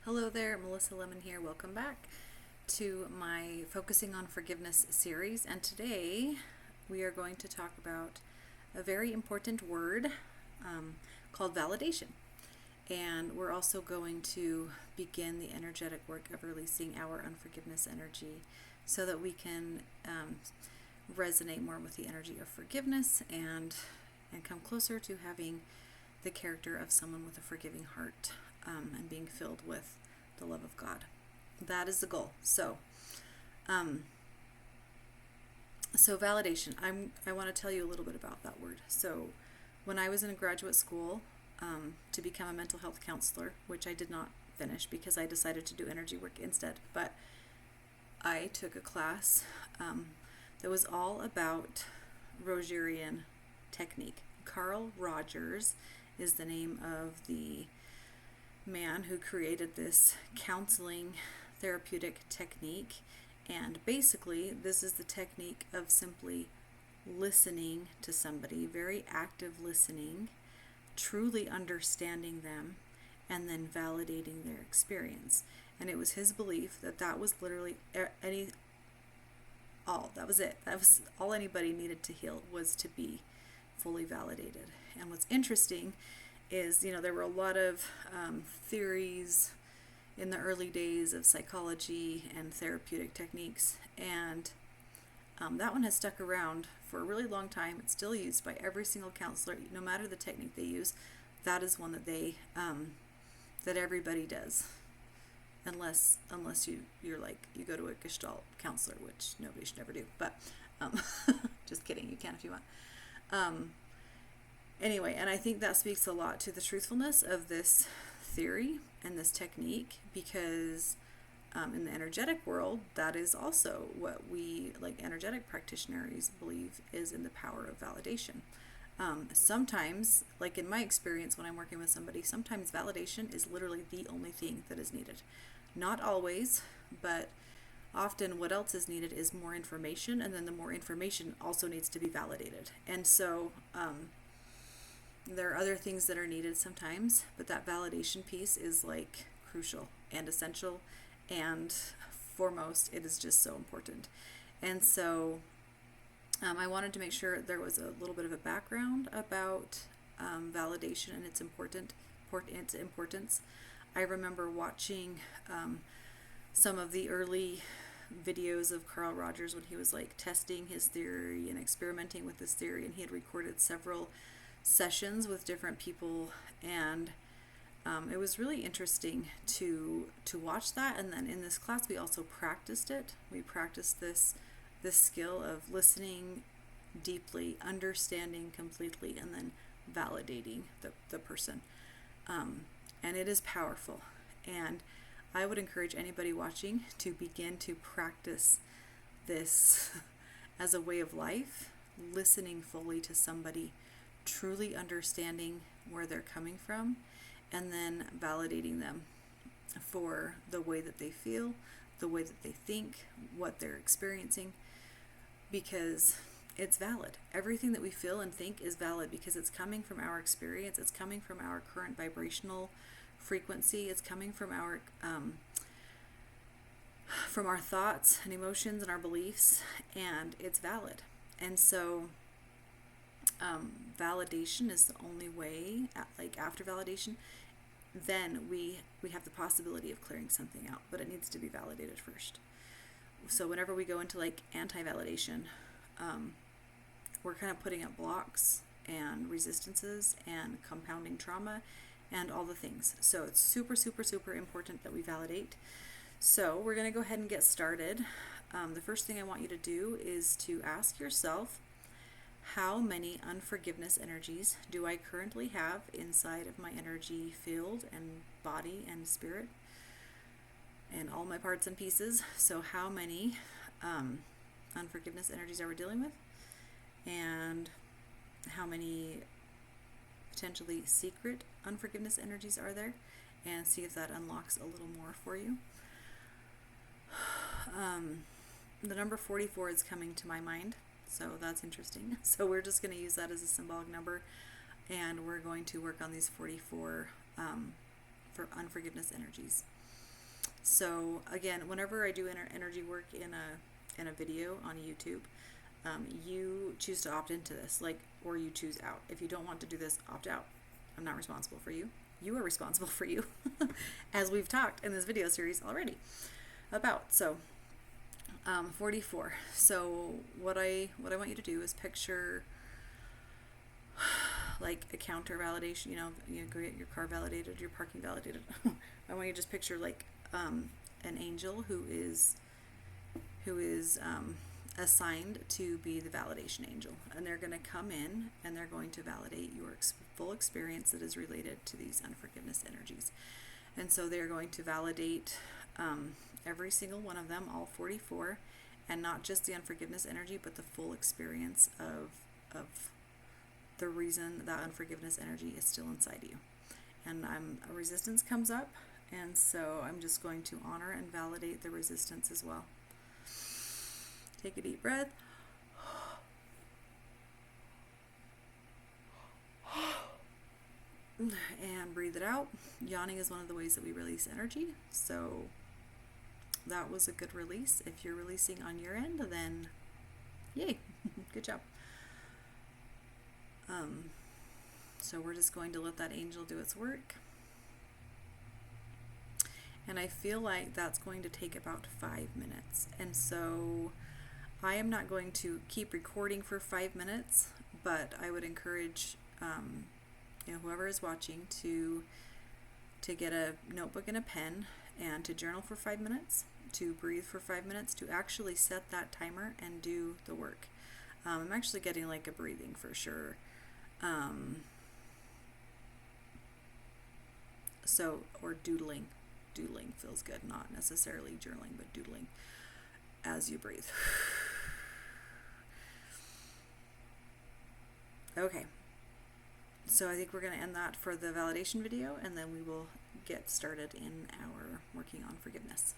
Hello there, Melissa Lemon here. Welcome back to my Focusing on Forgiveness series. And today we are going to talk about a very important word called validation. And we're also going to begin the energetic work of releasing our unforgiveness energy so that we can resonate more with the energy of forgiveness and come closer to having the character of someone with a forgiving heart and being filled with the love of God. That is the goal. So validation. I want to tell you a little bit about that word. So when I was in graduate school to become a mental health counselor, which I did not finish because I decided to do energy work instead, but I took a class that was all about Rogerian technique. Carl Rogers is the name of the man who created this counseling therapeutic technique. And basically, this is the technique of simply listening to somebody, very active listening, truly understanding them, and then validating their experience. And it was his belief that that was literally that was it. That was all anybody needed to heal, was to be fully validated. And what's interesting is, there were a lot of theories in the early days of psychology and therapeutic techniques, and that one has stuck around for a really long time. It's still used by every single counselor, no matter the technique they use. That is one that that everybody does, unless you're like, you go to a Gestalt counselor, which nobody should ever do. But just kidding, you can if you want. Anyway, and I think that speaks a lot to the truthfulness of this theory and this technique, because in the energetic world, that is also what we, like energetic practitioners, believe is in the power of validation. Sometimes, like in my experience when I'm working with somebody, sometimes validation is literally the only thing that is needed. Not always, but often what else is needed is more information, and then the more information also needs to be validated. And so there are other things that are needed sometimes, but that validation piece is like crucial and essential, and foremost, it is just so important. And so I wanted to make sure there was a little bit of a background about validation and its importance. I remember watching some of the early videos of Carl Rogers when he was like testing his theory and experimenting with this theory, and he had recorded several sessions with different people, and it was really interesting to watch that. And then in this class we also practiced it. We practiced this skill of listening deeply, understanding completely, and then validating the person. And it is powerful, and I would encourage anybody watching to begin to practice this as a way of life, listening fully to somebody, truly understanding where they're coming from, and then validating them for the way that they feel, the way that they think, what they're experiencing, because it's valid. Everything that we feel and think is valid because it's coming from our experience, it's coming from our current vibrational frequency, it's coming from our thoughts and emotions and our beliefs, and it's valid. And so validation is the only way. Like after validation, then we have the possibility of clearing something out, but it needs to be validated first. So whenever we go into like anti-validation, we're kind of putting up blocks and resistances and compounding trauma and all the things. So it's super, super, super important that we validate. So we're going to go ahead and get started. The first thing I want you to do is to ask yourself, how many unforgiveness energies do I currently have inside of my energy field and body and spirit and all my parts and pieces? So how many unforgiveness energies are we dealing with? And how many potentially secret unforgiveness energies are there? And see if that unlocks a little more for you. The number 44 is coming to my mind, so that's interesting. So we're just going to use that as a symbolic number, and we're going to work on these 44 for unforgiveness energies. So again, whenever I do energy work in a video on YouTube, you choose to opt into this, like, or you choose out. If you don't want to do this, opt out. I'm not responsible for you. You are responsible for you, as we've talked in this video series already about. So 44. So what I want you to do is picture like a counter validation. You go get your car validated, your parking validated. I want you to just picture like an angel who is assigned to be the validation angel, and they're going to come in and they're going to validate your full experience that is related to these unforgiveness energies. And so they're going to validate every single one of them, all 44, and not just the unforgiveness energy, but the full experience of the reason that unforgiveness energy is still inside you. And a resistance comes up, and so I'm just going to honor and validate the resistance as well. Take a deep breath. And breathe it out. Yawning is one of the ways that we release energy. So that was a good release. If you're releasing on your end, then yay, good job. So we're just going to let that angel do its work. And I feel like that's going to take about 5 minutes. And so I am not going to keep recording for 5 minutes, but I would encourage whoever is watching to get a notebook and a pen and to journal for 5 minutes, to breathe for 5 minutes, to actually set that timer and do the work. I'm actually getting like a breathing for sure. Or doodling. Doodling feels good, not necessarily journaling, but doodling as you breathe. Okay, so I think we're going to end that for the validation video, and then we will get started in our working on forgiveness.